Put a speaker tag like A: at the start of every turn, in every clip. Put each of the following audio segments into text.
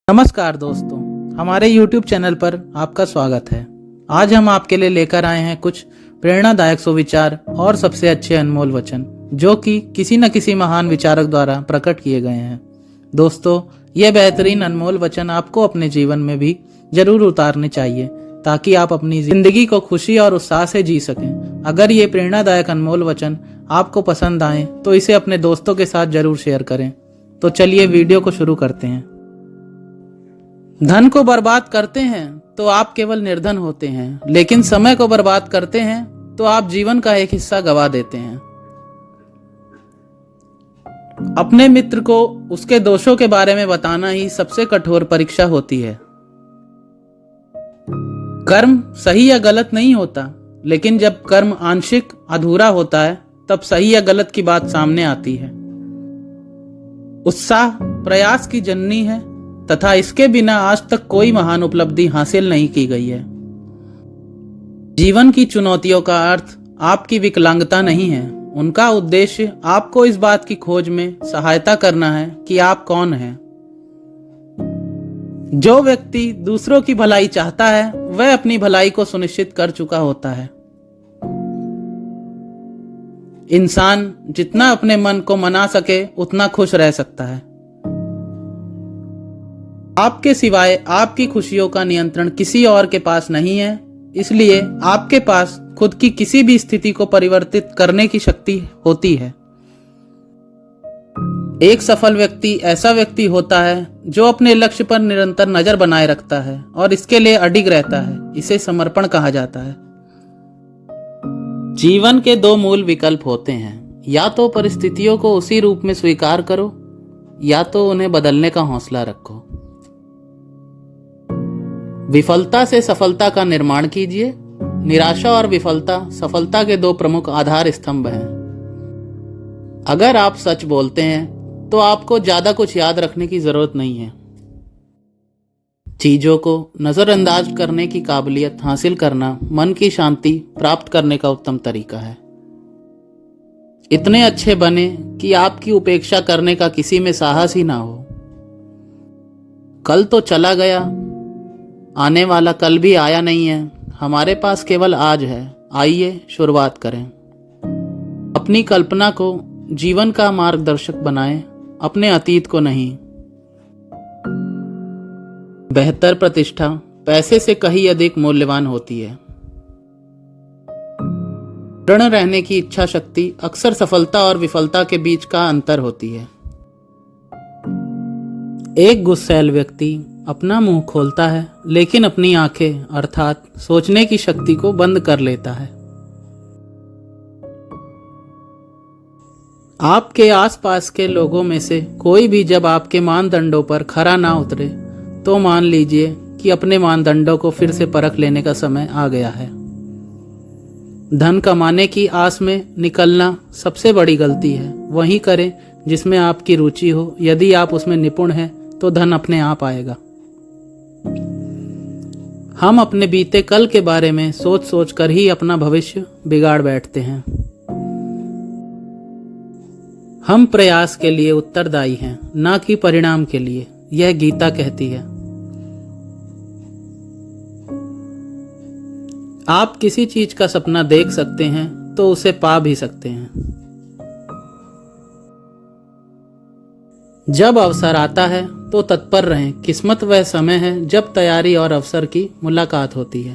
A: नमस्कार दोस्तों, हमारे YouTube चैनल पर आपका स्वागत है। आज हम आपके लिए लेकर आए हैं कुछ प्रेरणादायक सुविचार और सबसे अच्छे अनमोल वचन जो कि किसी न किसी महान विचारक द्वारा प्रकट किए गए हैं। दोस्तों, ये बेहतरीन अनमोल वचन आपको अपने जीवन में भी जरूर उतारने चाहिए ताकि आप अपनी जिंदगी को खुशी और उत्साह से जी सकें। अगर ये प्रेरणादायक अनमोल वचन आपको पसंद आए तो इसे अपने दोस्तों के साथ जरूर शेयर करें। तो चलिए वीडियो को शुरू करते हैं। धन को बर्बाद करते हैं तो आप केवल निर्धन होते हैं, लेकिन समय को बर्बाद करते हैं तो आप जीवन का एक हिस्सा गवा देते हैं। अपने मित्र को उसके दोषों के बारे में बताना ही सबसे कठोर परीक्षा होती है। कर्म सही या गलत नहीं होता, लेकिन जब कर्म आंशिक अधूरा होता है तब सही या गलत की बात सामने आती है। उत्साह प्रयास की जननी है तथा इसके बिना आज तक कोई महान उपलब्धि हासिल नहीं की गई है। जीवन की चुनौतियों का अर्थ आपकी विकलांगता नहीं है, उनका उद्देश्य आपको इस बात की खोज में सहायता करना है कि आप कौन हैं। जो व्यक्ति दूसरों की भलाई चाहता है वह अपनी भलाई को सुनिश्चित कर चुका होता है। इंसान जितना अपने मन को मना सके उतना खुश रह सकता है। आपके सिवाय आपकी खुशियों का नियंत्रण किसी और के पास नहीं है, इसलिए आपके पास खुद की किसी भी स्थिति को परिवर्तित करने की शक्ति होती है। एक सफल व्यक्ति ऐसा व्यक्ति होता है जो अपने लक्ष्य पर निरंतर नजर बनाए रखता है और इसके लिए अडिग रहता है। इसे समर्पण कहा जाता है। जीवन के दो मूल विकल्प होते हैं, या तो परिस्थितियों को उसी रूप में स्वीकार करो या तो उन्हें बदलने का हौसला रखो। विफलता से सफलता का निर्माण कीजिए। निराशा और विफलता सफलता के दो प्रमुख आधार स्तंभ हैं। अगर आप सच बोलते हैं तो आपको ज्यादा कुछ याद रखने की जरूरत नहीं है। चीजों को नजरअंदाज करने की काबिलियत हासिल करना मन की शांति प्राप्त करने का उत्तम तरीका है। इतने अच्छे बने कि आपकी उपेक्षा करने का किसी में साहस ही ना हो। कल तो चला गया, आने वाला कल भी आया नहीं है, हमारे पास केवल आज है। आइए शुरुआत करें। अपनी कल्पना को जीवन का मार्गदर्शक बनाएं, अपने अतीत को नहीं। बेहतर प्रतिष्ठा पैसे से कहीं अधिक मूल्यवान होती है। दृढ़ रहने की इच्छा शक्ति अक्सर सफलता और विफलता के बीच का अंतर होती है। एक गुस्सैल व्यक्ति अपना मुंह खोलता है लेकिन अपनी आंखें अर्थात सोचने की शक्ति को बंद कर लेता है। आपके आसपास के लोगों में से कोई भी जब आपके मानदंडों पर खरा ना उतरे तो मान लीजिए कि अपने मानदंडों को फिर से परख लेने का समय आ गया है। धन कमाने की आस में निकलना सबसे बड़ी गलती है। वही करें जिसमें आपकी रुचि हो। यदि आप उसमें निपुण हैं तो धन अपने आप आएगा। हम अपने बीते कल के बारे में सोच सोच कर ही अपना भविष्य बिगाड़ बैठते हैं। हम प्रयास के लिए उत्तरदायी हैं, ना कि परिणाम के लिए, यह गीता कहती है। आप किसी चीज का सपना देख सकते हैं तो उसे पा भी सकते हैं। जब अवसर आता है तो तत्पर रहें। किस्मत वह समय है जब तैयारी और अवसर की मुलाकात होती है।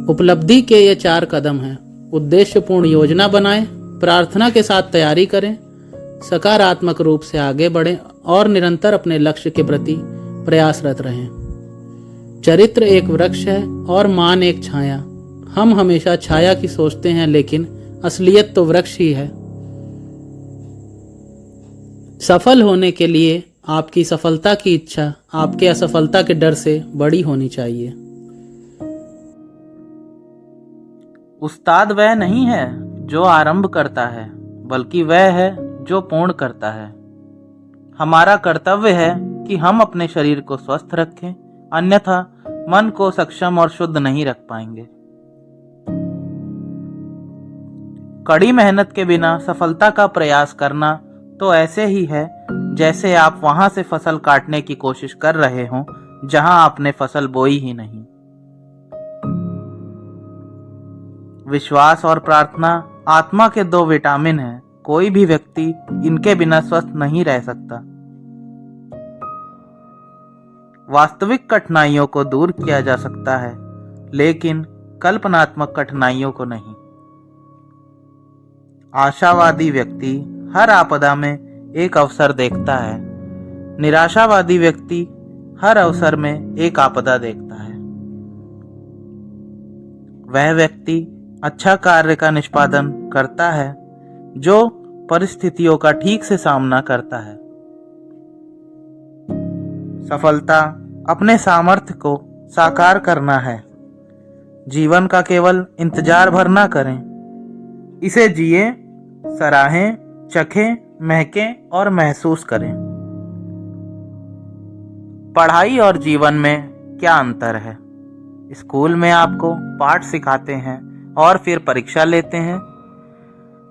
A: उपलब्धि के ये 4 कदम हैं। उद्देश्यपूर्ण योजना बनाएं, प्रार्थना के साथ तैयारी करें, सकारात्मक रूप से आगे बढ़ें और निरंतर अपने लक्ष्य के प्रति प्रयासरत रहें। चरित्र एक वृक्ष है और मान एक छाया। हम हमेशा छाया की सोचते हैं, लेकिन असलियत तो वृक्ष ही है। सफल होने के लिए आपकी सफलता की इच्छा आपके असफलता के डर से बड़ी होनी चाहिए। उस्ताद वह नहीं है जो आरंभ करता है, बल्कि वह है जो पूर्ण करता है। हमारा कर्तव्य है कि हम अपने शरीर को स्वस्थ रखें, अन्यथा मन को सक्षम और शुद्ध नहीं रख पाएंगे। कड़ी मेहनत के बिना सफलता का प्रयास करना तो ऐसे ही है जैसे आप वहां से फसल काटने की कोशिश कर रहे हो जहां आपने फसल बोई ही नहीं। विश्वास और प्रार्थना आत्मा के दो विटामिन हैं। कोई भी व्यक्ति इनके बिना स्वस्थ नहीं रह सकता। वास्तविक कठिनाइयों को दूर किया जा सकता है, लेकिन कल्पनात्मक कठिनाइयों को नहीं। आशावादी व्यक्ति हर आपदा में एक अवसर देखता है। निराशावादी व्यक्ति हर अवसर में एक आपदा देखता है। वह व्यक्ति अच्छा कार्य का निष्पादन करता है जो परिस्थितियों का ठीक से सामना करता है। सफलता अपने सामर्थ्य को साकार करना है। जीवन का केवल इंतजार भर ना करें, इसे जिए, सराहें, चखें, महकें और महसूस करें। पढ़ाई और जीवन में क्या अंतर है? स्कूल में आपको पाठ सिखाते हैं और फिर परीक्षा लेते हैं।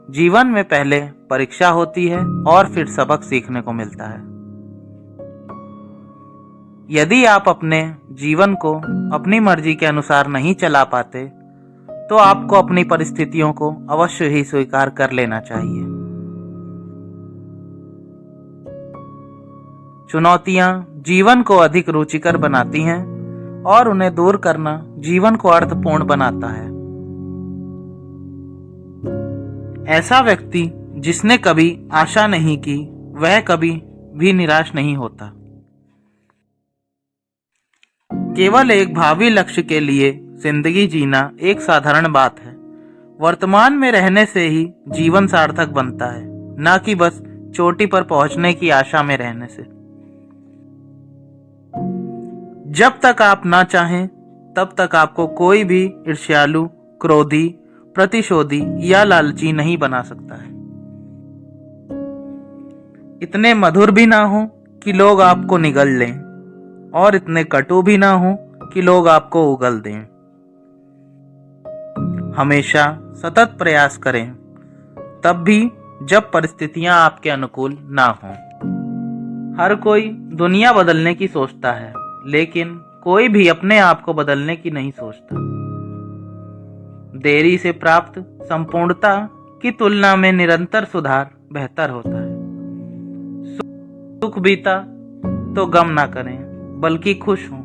A: जीवन में पहले परीक्षा होती है और फिर सबक सीखने को मिलता है। यदि आप अपने जीवन को अपनी मर्जी के अनुसार नहीं चला पाते तो आपको अपनी परिस्थितियों को अवश्य ही स्वीकार कर लेना चाहिए। चुनौतियां जीवन को अधिक रुचिकर बनाती हैं और उन्हें दूर करना जीवन को अर्थपूर्ण बनाता है। ऐसा व्यक्ति जिसने कभी आशा नहीं की, वह कभी भी निराश नहीं होता। केवल एक भावी लक्ष्य के लिए जिंदगी जीना एक साधारण बात है। वर्तमान में रहने से ही जीवन सार्थक बनता है, न कि बस चोटी पर पहुंचने की आशा में रहने से। जब तक आप ना चाहें तब तक आपको कोई भी ईर्ष्यालु, क्रोधी, प्रतिशोधी या लालची नहीं बना सकता है। इतने मधुर भी ना हो कि लोग आपको निगल लें और इतने कटु भी ना हो कि लोग आपको उगल दें। हमेशा सतत प्रयास करें, तब भी जब परिस्थितियां आपके अनुकूल ना हों। हर कोई दुनिया बदलने की सोचता है, लेकिन कोई भी अपने आप को बदलने की नहीं सोचता। देरी से प्राप्त संपूर्णता की तुलना में निरंतर सुधार बेहतर होता है। सुख बीता तो गम ना करें, बल्कि खुश हों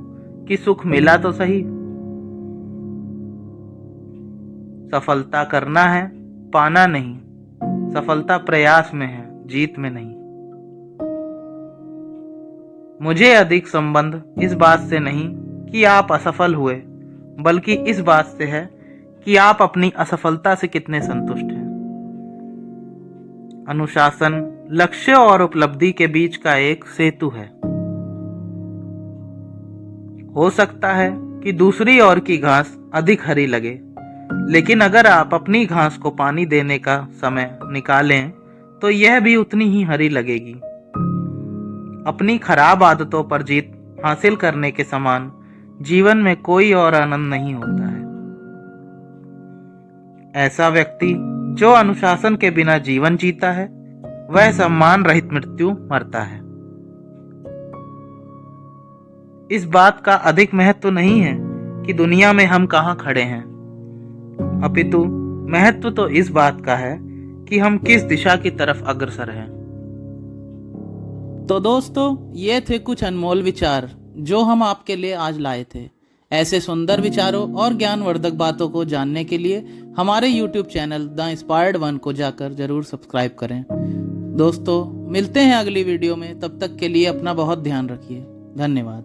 A: कि सुख मिला तो सही। सफलता करना है, पाना नहीं। सफलता प्रयास में है, जीत में नहीं। मुझे अधिक संबंध इस बात से नहीं कि आप असफल हुए, बल्कि इस बात से है कि आप अपनी असफलता से कितने संतुष्ट हैं। अनुशासन लक्ष्य और उपलब्धि के बीच का एक सेतु है। हो सकता है कि दूसरी ओर की घास अधिक हरी लगे, लेकिन अगर आप अपनी घास को पानी देने का समय निकालें तो यह भी उतनी ही हरी लगेगी। अपनी खराब आदतों पर जीत हासिल करने के समान जीवन में कोई और आनंद नहीं होता है। ऐसा व्यक्ति जो अनुशासन के बिना जीवन जीता है, वह सम्मान रहित मृत्यु मरता है। इस बात का अधिक महत्व नहीं है कि दुनिया में हम कहां खड़े हैं, अपितु महत्व तो इस बात का है कि हम किस दिशा की तरफ अग्रसर हैं। तो दोस्तों, ये थे कुछ अनमोल विचार जो हम आपके लिए आज लाए थे। ऐसे सुंदर विचारों और ज्ञानवर्धक बातों को जानने के लिए हमारे YouTube channel the inspired one को जाकर जरूर सब्सक्राइब करें। दोस्तों, मिलते हैं अगली वीडियो में। तब तक के लिए अपना बहुत ध्यान रखिए। धन्यवाद।